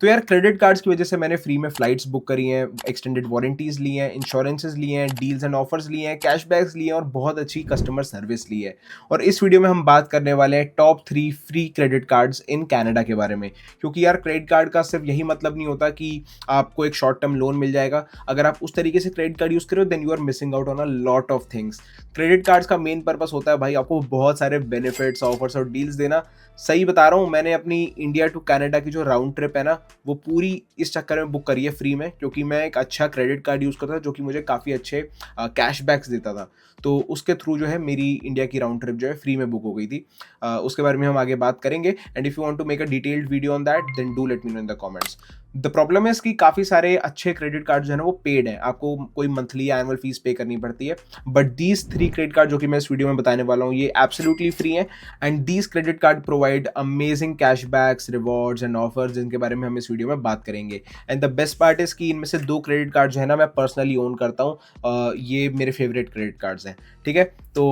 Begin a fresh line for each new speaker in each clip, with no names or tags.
तो यार credit cards की वजह से मैंने फ्री में फ्लाइट्स बुक करी हैं, एक्सटेंडेड वारंटीज़ ली हैं, इंश्योरेंसेस लिए हैं, डील्स एंड ऑफर्स लिए हैं, कैशबैक्स लिए हैं और बहुत अच्छी कस्टमर सर्विस ली है। और इस वीडियो में हम बात करने वाले हैं top 3 free credit cards in Canada के बारे में। क्योंकि यार क्रेडिट कार्ड का सिर्फ यही मतलब नहीं होता कि आपको एक शॉर्ट टर्म लोन मिल जाएगा। अगर आप उस तरीके से क्रेडिट कार्ड यूज़ करो then you are missing out on a lot of things. Credit cards का मेन पर्पस होता है भाई आपको बहुत सारे बेनिफिट्स, ऑफर्स और डील्स देना। सही बता रहा हूँ, मैंने अपनी इंडिया टू कनाडा की जो राउंड ट्रिप है ना, वो पूरी इस चक्कर में बुक करी है फ्री में, क्योंकि मैं एक अच्छा क्रेडिट कार्ड यूज़ करता था जो कि मुझे काफ़ी अच्छे कैशबैक्स देता था। तो उसके थ्रू जो है मेरी इंडिया की राउंड ट्रिप जो है फ्री में बुक हो गई थी। उसके बारे में हम आगे बात करेंगे and if you want to make a detailed video on that then do let me know in the comments. The problem है कि काफ़ी सारे अच्छे क्रेडिट कार्ड जो है ना वो पेड हैं, आपको कोई मंथली या एनुअल फीस पे करनी पड़ती है। बट दीज 3 क्रेडिट कार्ड जो कि मैं इस वीडियो में बताने वाला हूँ ये एब्सोल्युटली फ्री हैं and these credit card provide amazing cashbacks, rewards and offers जिनके बारे में हम इस वीडियो में बात करेंगे। And the best part is कि इनमें से 2 क्रेडिट कार्ड जो है ना मैं पर्सनली ओन करता हूँ। ये मेरे फेवरेट क्रेडिट कार्ड्स हैं। ठीक है, तो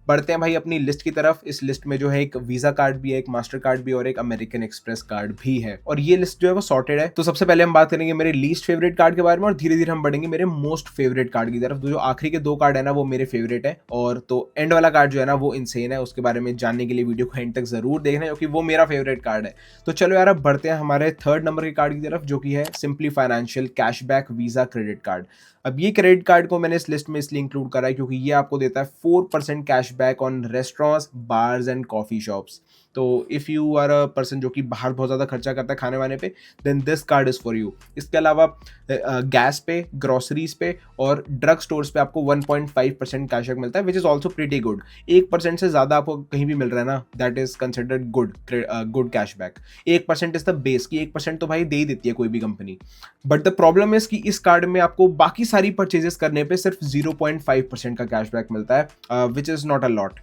बढ़ते हैं भाई अपनी लिस्ट की तरफ। इस लिस्ट में जो है एक वीज़ा कार्ड भी है, एक मास्टर कार्ड भी और एक अमेरिकन एक्सप्रेस कार्ड भी है और ये लिस्ट जो है वो सॉर्टेड है। तो सबसे पहले हम बात करेंगे मेरे लीस्ट फेवरेट कार्ड के बारे में और धीरे धीरे हम बढ़ेंगे मेरे मोस्ट फेवरेट कार्ड की तरफ। तो जो आखिरी के 2 कार्ड है ना वो मेरे फेवरेट है और तो एंड वाला कार्ड जो है ना वो इनसेन है। उसके बारे में जानने के लिए वीडियो को एंड तक जरूर देखना क्योंकि वो मेरा फेवरेट कार्ड है। तो चलो यार अब बढ़ते हैं हमारे थर्ड नंबर के कार्ड की तरफ जो कि है simply financial cashback visa credit card. अब ये क्रेडिट कार्ड को मैंने इस लिस्ट में इसलिए इंक्लूड करा है क्योंकि ये आपको देता है 4% cashback on restaurants, bars and coffee shops. तो if you are a person जो कि बाहर बहुत ज़्यादा खर्चा करता है खाने वाने पे then this card is for you. इसके अलावा गैस पे, ग्रोसरीज पे और ड्रग स्टोर्स पे आपको 1.5% कैशबैक मिलता है which is also pretty good. 1% से ज़्यादा आपको कहीं भी मिल रहा है ना that is considered good cashback. 1% is the base की 1% तो भाई दे ही देती है कोई भी company. But the problem is कि इस कार्ड में आपको बाकी सारी परचेजेस करने पे सिर्फ 0.5% का कैशबैक मिलता है which is not a lot.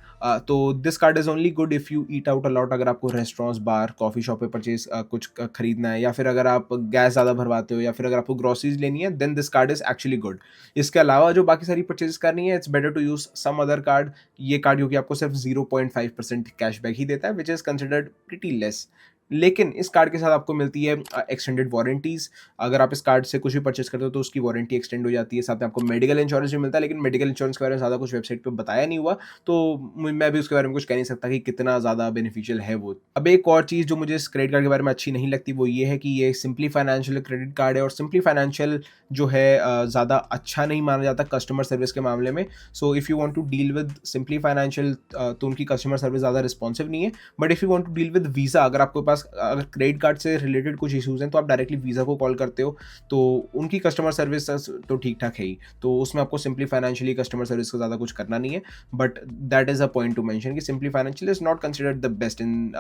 तो this card is only good if you eat out a lot. अगर आपको रेस्टोरेंट्स, बार, कॉफ़ी शॉप पे परचेज कुछ खरीदना है या फिर अगर आप गैस ज़्यादा भरवाते हो या फिर अगर आपको ग्रोसरीज लेनी है then this card is actually good. इसके अलावा जो बाकी सारी परचेज करनी है it's better to use some other card. ये कार्ड जो कि आपको सिर्फ 0.5% कैशबैक ही देता है which is considered pretty less. लेकिन इस कार्ड के साथ आपको मिलती है एक्सटेंडेड वारंटीज़। अगर आप इस कार्ड से कुछ भी परचेस करते हो तो उसकी वारंटी एक्सटेंड हो जाती है। साथ में आपको मेडिकल इंश्योरेंस भी मिलता है, लेकिन मेडिकल इंश्योरेंस के बारे में ज़्यादा कुछ वेबसाइट पे बताया नहीं हुआ, तो मैं भी उसके बारे में कुछ कह नहीं सकता कि कितना ज़्यादा बेनिफिशियल है वो। अब एक और चीज़ जो मुझे इस क्रेडिट कार्ड के बारे में अच्छी नहीं लगती वो ये है कि ये सिंपली फाइनेंशियल क्रेडिट कार्ड है और सिंपली फाइनेंशियल जो है ज़्यादा अच्छा नहीं माना जाता कस्टमर सर्विस के मामले में। So if you want to deal with Simplii Financial तो उनकी कस्टमर सर्विस ज़्यादा रिस्पॉन्सिव नहीं है। But if you want to deal with Visa, अगर आपके पास अगर क्रेडिट कार्ड से रिलेटेड कुछ इश्यूज़ हैं तो आप डायरेक्टली वीज़ा को कॉल करते हो, तो उनकी कस्टमर सर्विस तो ठीक ठाक है ही। तो उसमें आपको सिंपली फाइनेंशियली कस्टमर सर्विस का ज़्यादा कुछ करना नहीं है। But that is a point to mention कि simply financial is not considered the best in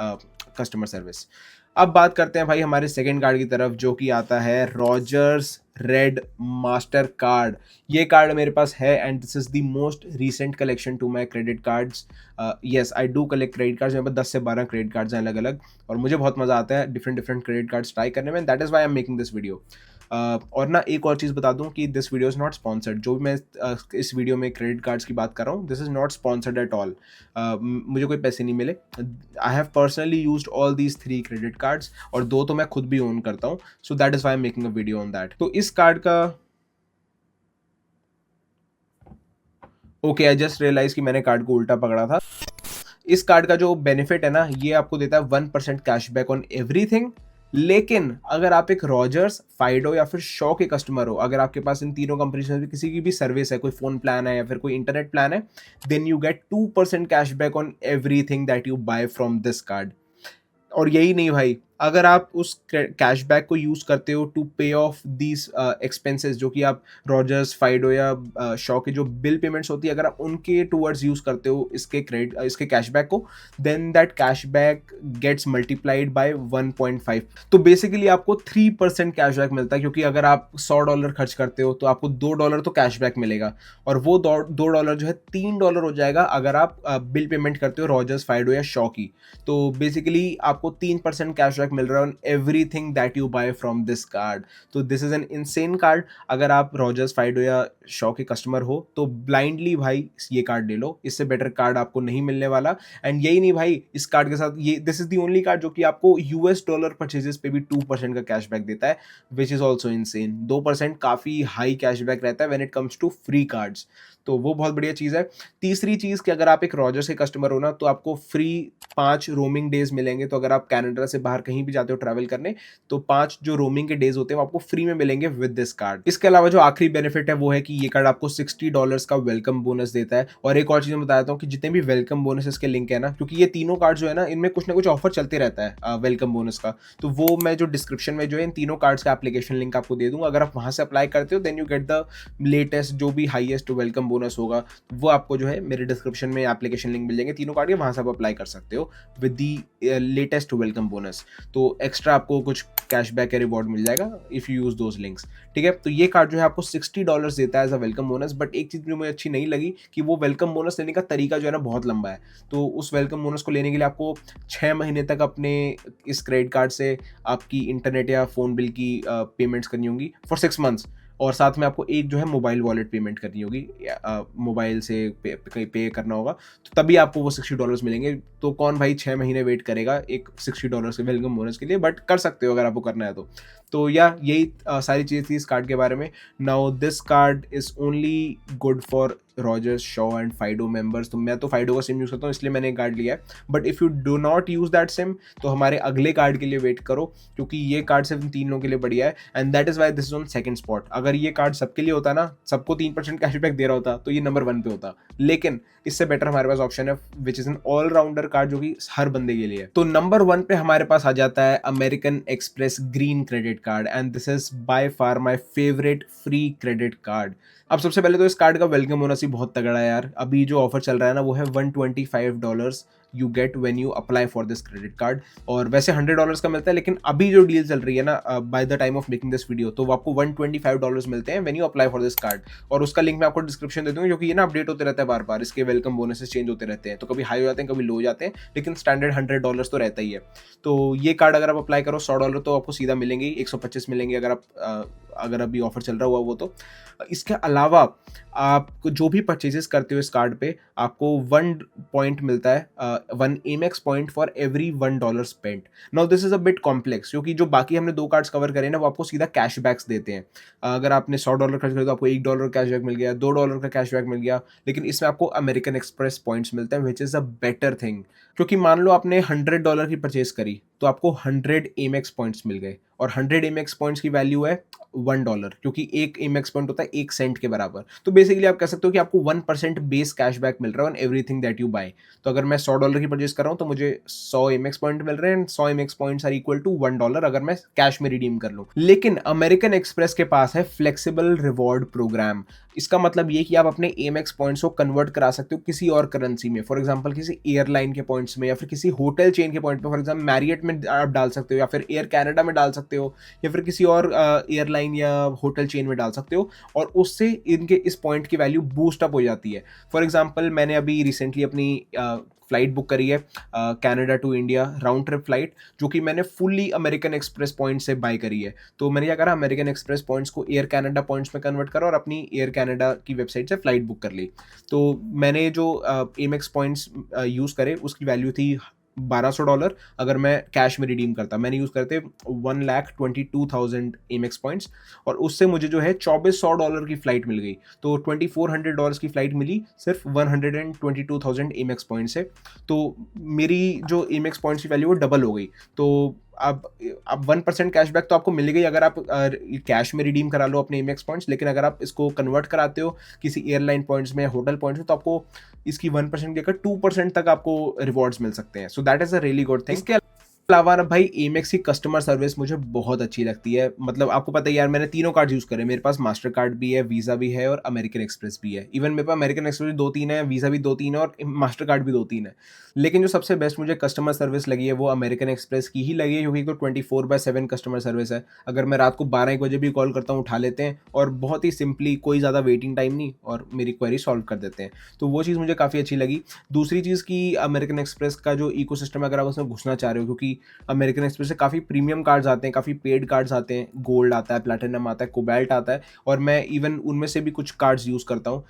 customer service. अब बात करते हैं भाई हमारे सेकेंड कार्ड की तरफ जो कि आता है रॉजर्स रेड मास्टर कार्ड। ये कार्ड मेरे पास है and this is the most recent collection to my credit cards. Yes I do collect credit cards. मेरे पास 10 से 12 क्रेडिट कार्ड्स हैं अलग अलग और मुझे बहुत मज़ा आता है different different credit cards try करने में। That is why I am making this video. और ना एक और चीज़ बता दूं कि this video is not sponsored. जो भी मैं इस वीडियो में क्रेडिट कार्ड्स की बात कर रहा हूँ this is not sponsored at all. मुझे कोई पैसे नहीं मिले। I have personally used all these 3 credit cards और 2 तो मैं खुद भी ओन करता हूँ। So that is why I am making a video on that. तो इस कार्ड का ओके आई जस्ट रियलाइज कि मैंने कार्ड को उल्टा पकड़ा था। इस कार्ड का जो बेनिफिट है ना ये आपको देता है 1% कैशबैक ऑन एवरीथिंग। लेकिन अगर आप एक रॉजर्स, फाइडो या फिर शॉ के कस्टमर हो, अगर आपके पास इन तीनों कंपनी में किसी की भी सर्विस है, कोई फोन प्लान है या फिर कोई इंटरनेट प्लान है, then you get 2% cashback on everything that you buy from this card. और यही नहीं भाई, अगर आप उस कैशबैक को यूज़ करते हो टू पे ऑफ दीज एक्सपेंसेस जो कि आप रॉजर्स, फाइडो या शॉ के जो बिल पेमेंट्स होती है अगर आप उनके टूवर्ड्स यूज़ करते हो इसके कैशबैक को, then that cashback gets multiplied by 1.5। तो बेसिकली आपको 3% कैशबैक मिलता है क्योंकि अगर आप $100 खर्च करते हो तो आपको $2 तो कैशबैक मिलेगा और वो $2 जो है $3 हो जाएगा अगर आप बिल पेमेंट करते हो रॉजर्स, फाइडो या शॉ की। तो बेसिकली आपको 3% कैशबैक कैशबैक मिल रहा है on everything that you buy from this card. तो this is an insane card. अगर आप रॉजर्स, फाइडो या शॉ के कस्टमर हो तो ब्लाइंडली भाई ये कार्ड ले लो, इससे बेटर कार्ड आपको नहीं मिलने वाला। एंड यही नहीं भाई, इस कार्ड के साथ ये this is the only card जो कि आपको यूएस डॉलर परचेजेस पे भी 2% का कैशबैक देता है, विच इज ऑल्सो इनसेन। 2% काफ़ी हाई कैशबैक रहता है when it comes to free cards, तो वो बहुत बढ़िया चीज़ है। तीसरी चीज़ कि अगर आप एक रॉजर्स के कस्टमर हो ना तो आपको फ्री 5 रोमिंग डेज मिलेंगे। तो अगर आप कनाडा से बाहर कहीं भी जाते हो ट्रैवल करने, तो 5 जो रोमिंग के डेज होते हैं वो आपको फ्री में मिलेंगे विद दिस कार्ड। इसके अलावा जो आखिरी बेनिफिट है वो है कि ये कार्ड आपको $60 का वेलकम बोनस देता है। और एक और चीज़ मैं बताता हूँ कि जितने भी वेलकम बोनस के लिंक है ना, क्योंकि ये तीनों कार्ड जो है ना इनमें कुछ ना कुछ ऑफर चलते रहता है वेलकम बोनस का, तो वो मैं जो डिस्क्रिप्शन में जो है इन तीनों कार्ड्स का एप्लीकेशन लिंक आपको दे दूंगा। अगर आप वहाँ से अप्लाई करते हो then you get the latest जो भी हाईएस्ट वेलकम बोनस होगा, वो आपको जो है मेरे डिस्क्रिप्शन में एप्लीकेशन लिंक मिल जाएंगे तीनों कार्ड के, वहाँ से आप अप्लाई कर सकते हो with the latest welcome bonus. तो एक्स्ट्रा आपको कुछ कैशबैक या रिवॉर्ड मिल जाएगा if you use those links. ठीक है, तो ये कार्ड जो है आपको $60 देता है as a welcome bonus. But एक चीज़ जो मुझे अच्छी नहीं लगी कि वो वेलकम बोनस लेने का तरीका जो है ना बहुत लंबा है। तो उस वेलकम बोनस को लेने के लिए आपको 6 महीने तक अपने इस क्रेडिट कार्ड से आपकी इंटरनेट या फ़ोन बिल की पेमेंट्स करनी होंगी फॉर 6 मंथ्स। और साथ में आपको एक जो है मोबाइल वॉलेट पेमेंट करनी होगी, मोबाइल से पे करना होगा, तो तभी आपको वो $60 मिलेंगे। तो कौन भाई 6 महीने वेट करेगा एक $60 के वेलकम बोनस के लिए, बट कर सकते हो अगर आपको करना है तो या यही सारी चीज़ थी इस कार्ड के बारे में। Now this card is only good for Rogers, Shaw and Fido members. तो मैं तो फाइडो का सिम यूज़ करता हूँ इसलिए मैंने कार्ड लिया है। But if you do not use that SIM तो हमारे अगले कार्ड के लिए वेट करो, क्योंकि ये कार्ड सिर्फ 3 लोगों के लिए बढ़िया है and that is why this is on second spot. अगर ये कार्ड सबके लिए होता ना, सबको 3% कैशबैक दे रहा होता, तो ये नंबर 1 पे होता। लेकिन इससे बेटर हमारे पास ऑप्शन है which is an all rounder card जो कि हर बंदे के लिए है। तो नंबर 1 पे हमारे पास आ जाता है American Express green credit card and this is by far my favourite free credit card. अब सबसे पहले तो इस कार्ड का वेलकम बोनस ही बहुत तगड़ा है यार। अभी जो ऑफर चल रहा है ना वो है $125 you get when you apply for this credit card. और वैसे $100 का मिलता है, लेकिन अभी जो डील चल रही है ना by the time of making this video, तो वो आपको $125 मिलते हैं when you apply for this card. और उसका लिंक मैं आपको डिस्क्रिप्शन दे दूंगा, क्योंकि ये ना अपडेट होते रहता है बार बार, इसके वेलकम बोनसेस चेंज होते रहते हैं, तो कभी हाई हो जाते हैं कभी लो हो जाते हैं, लेकिन स्टैंडर्ड $100 तो रहता ही है। तो ये कार्ड अगर आप अप्लाई करो $100 तो आपको सीधा मिलेंगे ही, 125 मिलेंगे अगर अभी ऑफर चल रहा हुआ वो। तो इसके अलावा आप जो भी परचेजेस करते हो इस कार्ड पे आपको 1 पॉइंट मिलता है, 1 Amex point for every $1 spent. Now this is a bit complex, क्योंकि जो बाकी हमने 2 कार्ड्स कवर करे ना वो आपको सीधा कैशबैक्स देते हैं। अगर आपने $100 खर्च किया तो आपको $1 कैशबैक मिल गया, $2 का कैशबैक मिल गया। लेकिन इसमें आपको अमेरिकन एक्सप्रेस पॉइंट्स मिलते हैं which is a better thing, क्योंकि मान लो आपने $100 की परचेज करी तो आपको 100 Amex पॉइंट्स मिल गए, और 100 Amex पॉइंट्स की वैल्यू है $1, क्योंकि एक Amex पॉइंट होता है 1 सेंट के बराबर। तो बेसिकली आप कह सकते हो कि आपको 1% बेस कैशबैक मिल रहा है on everything that you buy. तो अगर मैं $100 की परचेज कर रहा हूँ तो मुझे 100 Amex पॉइंट मिल रहे हैं, and 100 Amex points are equal to $1 अगर मैं कैश में रिडीम कर लूँ। लेकिन अमेरिकन एक्सप्रेस के पास है फ्लेक्सिबल रिवॉर्ड प्रोग्राम। इसका मतलब ये कि आप अपने Amex पॉइंट्स को कन्वर्ट करा सकते हो किसी और करेंसी में, फॉर एग्जांपल किसी एयरलाइन के पॉइंट्स में, या फिर किसी होटल चेन के पॉइंट पे, फॉर एग्जांपल मैरियट में आप डाल सकते हो, या फिर एयर कनाडा में डाल सकते हो, या फिर किसी और एयरलाइन या होटल चेन में डाल सकते हो, और उससे इनके इस पॉइंट की वैल्यू बूस्ट अप हो जाती है। फॉर एग्जांपल मैंने अभी रिसेंटली अपनी फ्लाइट बुक करी है Canada to India round trip flight, जो कि मैंने फुल्ली अमेरिकन एक्सप्रेस पॉइंट से बाय करी है। तो मैंने क्या करा, अमेरिकन एक्सप्रेस पॉइंट्स को एयर कनाडा पॉइंट्स में कन्वर्ट करा और अपनी एयर कनाडा की वेबसाइट से फ्लाइट बुक कर ली। तो मैंने जो Amex पॉइंट्स यूज़ करे उसकी वैल्यू थी $1200। अगर मैं कैश में रिडीम करता, मैंने यूज़ करते 1,22,000 Amex पॉइंट्स, और उससे मुझे जो है $2400 की फ़्लाइट मिल गई। तो $2400 की फ़्लाइट मिली सिर्फ 122,000 Amex पॉइंट से। तो मेरी जो Amex पॉइंट्स की वैल्यू वो डबल हो गई। तो अब 1% कैशबैक तो आपको मिल गई अगर आप कैश में रिडीम करा लो अपने Amex पॉइंट्स, लेकिन अगर आप इसको कन्वर्ट कराते हो किसी एयरलाइन पॉइंट्स में, होटल पॉइंट्स में, तो आपको इसकी 1% की जगह 2% तक आपको रिवॉर्ड्स मिल सकते हैं। So that is a really good thing. इसके अलावा ना भाई Amex की कस्टमर सर्विस मुझे बहुत अच्छी लगती है। मतलब आपको पता है यार, मैंने तीनों कार्ड यूज़ करे, मेरे पास मास्टर कार्ड भी है, वीज़ा भी है और अमेरिकन एक्सप्रेस भी है। इवन मेरे पास अमेरिकन एक्सप्रेस 2-3 है, वीज़ा भी 2-3 है और मास्टर कार्ड भी 2-3 है। लेकिन जो सबसे बेस्ट मुझे कस्टमर सर्विस लगी है वो अमेरिकन एक्सप्रेस की ही लगी है, क्योंकि तो 24/7 कस्टमर सर्विस है। अगर मैं रात को 12-1 बजे भी कॉल करता हूँ उठा लेते हैं, और बहुत ही सिंपली, कोई ज़्यादा वेटिंग टाइम नहीं, और मेरी क्वेरी सॉल्व कर देते हैं। तो वो चीज़ मुझे काफ़ी अच्छी लगी। दूसरी चीज़ कि अमेरिकन एक्सप्रेस का जो इकोसिस्टम है, अगर आप उसमें घुसना चाह रहे हो, क्योंकि क्योंकि अमेरिकन एक्सप्रेस से काफ़ी प्रीमियम कार्ड्स आते हैं, काफ़ी पेड कार्ड्स आते हैं, गोल्ड आता है, प्लैटिनम आता है, कोबाल्ट आता है, और मैं इवन उनमें से भी कुछ कार्ड्स यूज़ करता हूँ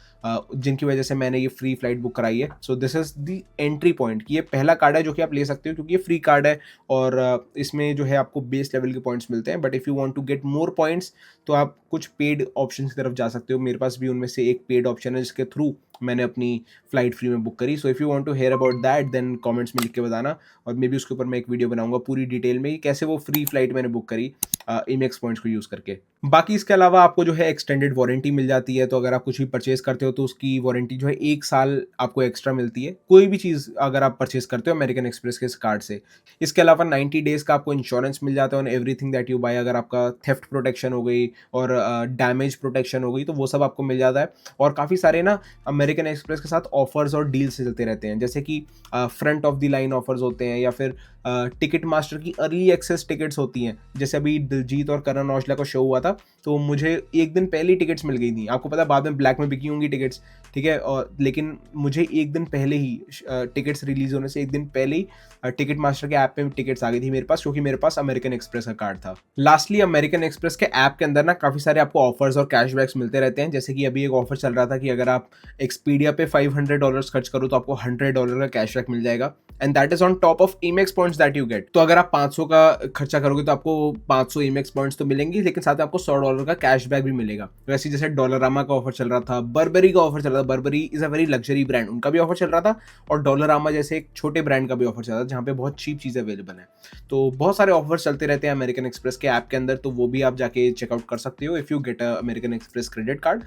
जिनकी वजह से मैंने ये फ्री फ्लाइट बुक कराई है। So this is the entry point कि ये पहला कार्ड है जो कि आप ले सकते हो क्योंकि ये फ्री कार्ड है, और इसमें जो है आपको बेस लेवल के पॉइंट्स मिलते हैं। But if you want to get more points तो आप कुछ पेड ऑप्शन की तरफ जा सकते हो। मेरे पास भी उनमें से एक पेड ऑप्शन है जिसके थ्रू मैंने अपनी फ्लाइट फ्री में बुक करी। So if you want to hear about that then comments में लिख के बताना, और मे बी उसके ऊपर मैं एक वीडियो बनाऊंगा पूरी डिटेल में कि कैसे वो फ्री फ्लाइट मैंने बुक करी एमेक्स पॉइंट्स को यूज़ करके। बाकी इसके अलावा आपको जो है एक्सटेंडेड वारंटी मिल जाती है, तो अगर आप कुछ भी परचेज करते हो तो उसकी वारंटी जो है 1 साल आपको एक्स्ट्रा मिलती है, कोई भी चीज़ अगर आप परचेज करते हो अमेरिकन एक्सप्रेस के इस कार्ड से। इसके अलावा 90 डेज़ का आपको इंश्योरेंस मिल जाता है on everything that you buy. अगर आपका थेफ्ट प्रोटेक्शन हो गई और डैमेज प्रोटेक्शन हो गई तो वो सब आपको मिल जाता है। और काफ़ी सारे ना अमेरिकन एक्सप्रेस के साथ ऑफर्स और डील्स चलते रहते हैं, जैसे कि front of the line offers होते हैं, या फिर टिकट मास्टर की अर्ली एक्सेस टिकट्स होती हैं। जैसे अभी दिलजीत और करण औजला का शो हुआ था तो मुझे एक दिन पहले ही टिकट्स मिल गई थी। आपको पता है बाद में ब्लैक में बिकी होंगी टिकट्स, ठीक है, और लेकिन मुझे एक दिन पहले ही टिकट्स रिलीज होने से एक दिन पहले ही टिकट मास्टर के ऐप पे टिकट्स आ गई थी मेरे पास, क्योंकि मेरे पास अमेरिकन एक्सप्रेस का कार्ड था। लास्टली अमेरिकन एक्सप्रेस के ऐप के अंदर ना काफ़ी सारे आपको ऑफर्स और कैशबैक्स मिलते रहते हैं। जैसे कि अभी एक ऑफर चल रहा था कि अगर आप एक्सपीडिया पे $500 खर्च करो तो आपको $100 का कैशबैक मिल जाएगा, and that is on top of Amex points that you get. तो अगर आप 500 का खर्चा करोगे तो आपको 500 एमेक्स पॉइंट्स तो मिलेंगी, लेकिन साथ में आपको $100 का कैशबैक भी मिलेगा। वैसे जैसे डॉलरामा का ऑफर चल रहा था, बर्बरी का ऑफर चल रहा था, Barbari is a very luxury brand, उनका भी ऑफर चल रहा था, और डॉलरामा जैसे एक छोटे ब्रांड का भी ऑफर चल रहा था जहाँ पे बहुत चीप चीज़ें अवेलेबल हैं। तो बहुत सारे ऑफर्स चलते रहते हैं अमेरिकन एक्सप्रेस के ऐप के अंदर, तो वो भी आप जाके चेकआउट कर सकते हो if you get a American express credit card.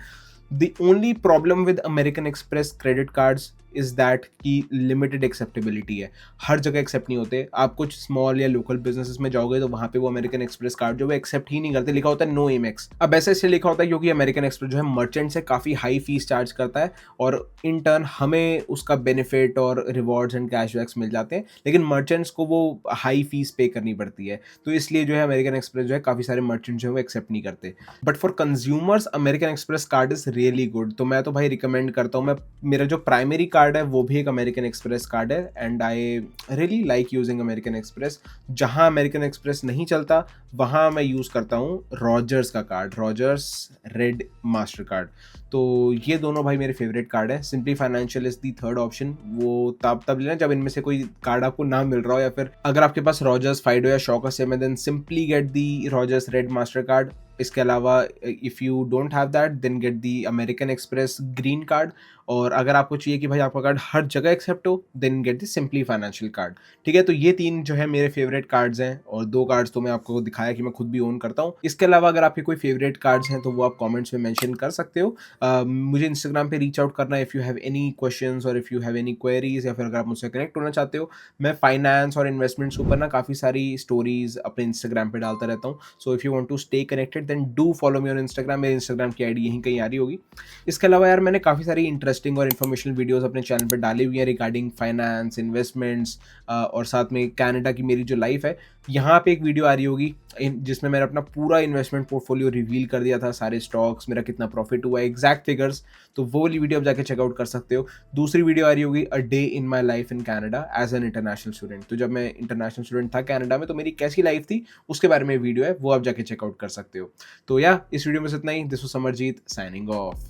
The only problem with American Express credit cards is that की लिमिटेड एक्सेप्टेबिलिटी है, हर जगह एक्सेप्ट नहीं होते। आप कुछ स्मॉल या लोकल बिजनेसेस में जाओगे तो वहाँ पे वो अमेरिकन एक्सप्रेस कार्ड जो वो एक्सेप्ट ही नहीं करते, लिखा होता है नो एमेक्स। अब ऐसे इसलिए लिखा होता है क्योंकि अमेरिकन एक्सप्रेस जो है मर्चेंट से काफ़ी हाई फीस चार्ज करता है, और इन टर्न हमें उसका बेनिफिट और रिवॉर्ड्स एंड कैशबैक्स मिल जाते हैं, लेकिन मर्चेंट्स को वो हाई फीस पे करनी पड़ती है। तो इसलिए जो है अमेरिकन एक्सप्रेस जो है काफ़ी सारे मर्चेंट जो है वो एक्सेप्ट नहीं करते। But for consumers American express card is really good, तो मैं तो भाई रिकमेंड करता हूँ। मेरा जो प्राइमरी कार्ड है वो भी एक अमेरिकन एक्सप्रेस कार्ड है, and I really like using American express. जहाँ अमेरिकन एक्सप्रेस नहीं चलता वहाँ मैं यूज़ करता हूँ रॉजर्स का card, Rogers Red master card. तो ये दोनों भाई मेरे फेवरेट कार्ड है। Simply financial is the third option, वो तब लेना जब इनमें से कोई कार्ड आपको ना मिल रहा हो, या फिर अगर आपके पास रॉजर्स, फाइडो या शॉकर सेम है then simply get the Rogers Red Mastercard. इसके अलावा if you don't have that then get the American Express Green card, और अगर आपको चाहिए कि भाई आपका कार्ड हर जगह एक्सेप्ट हो then get the Simplii Financial card. ठीक है, तो ये 3 जो है मेरे फेवरेट कार्ड्स हैं, और 2 कार्ड्स तो मैं आपको दिखाया कि मैं खुद भी ओन करता हूँ। इसके अलावा अगर आपके कोई फेवरेट कार्ड्स हैं तो वो आप कमेंट्स में मेंशन कर सकते हो। मुझे इंस्टाग्राम पे रीच आउट करना if you have any questions और if you have any queries, या फिर अगर आप मुझसे कनेक्ट होना चाहते हो। मैं फाइनेंस और इन्वेस्टमेंट्स के ऊपर ना काफ़ी सारी स्टोरीज अपने इंस्टाग्राम पे डालता रहता हूँ। So if you want to stay connected then do follow me on Instagram. मेरे इंस्टाग्राम की आईडी यहीं कहीं आ रही होगी। इसके अलावा यार मैंने काफ़ी सारी इंटरेस्टिंग और इन्फॉर्मेशनल वीडियोस अपने चैनल पे डाली हुई हैं रिगार्डिंग फाइनेंस, इन्वेस्टमेंट्स, और साथ में कनाडा की मेरी जो लाइफ है। यहाँ पे एक वीडियो आ रही होगी जिसमें मैंने अपना पूरा इन्वेस्टमेंट पोर्टफोलियो रिवील कर दिया था, सारे स्टॉक्स, मेरा कितना प्रॉफिट हुआ, एग्जैक्ट फिगर्स। तो वो वाली वीडियो आप जाके चेकआउट कर सकते हो। दूसरी वीडियो आ रही होगी a day in my life in Canada as an international student. तो जब मैं इंटरनेशनल स्टूडेंट था कनाडा में तो मेरी कैसी लाइफ थी उसके बारे में वीडियो है, वो आप जाके चेकआउट कर सकते हो। तो या इस वीडियो में इतना ही। This was Samarjeet signing of.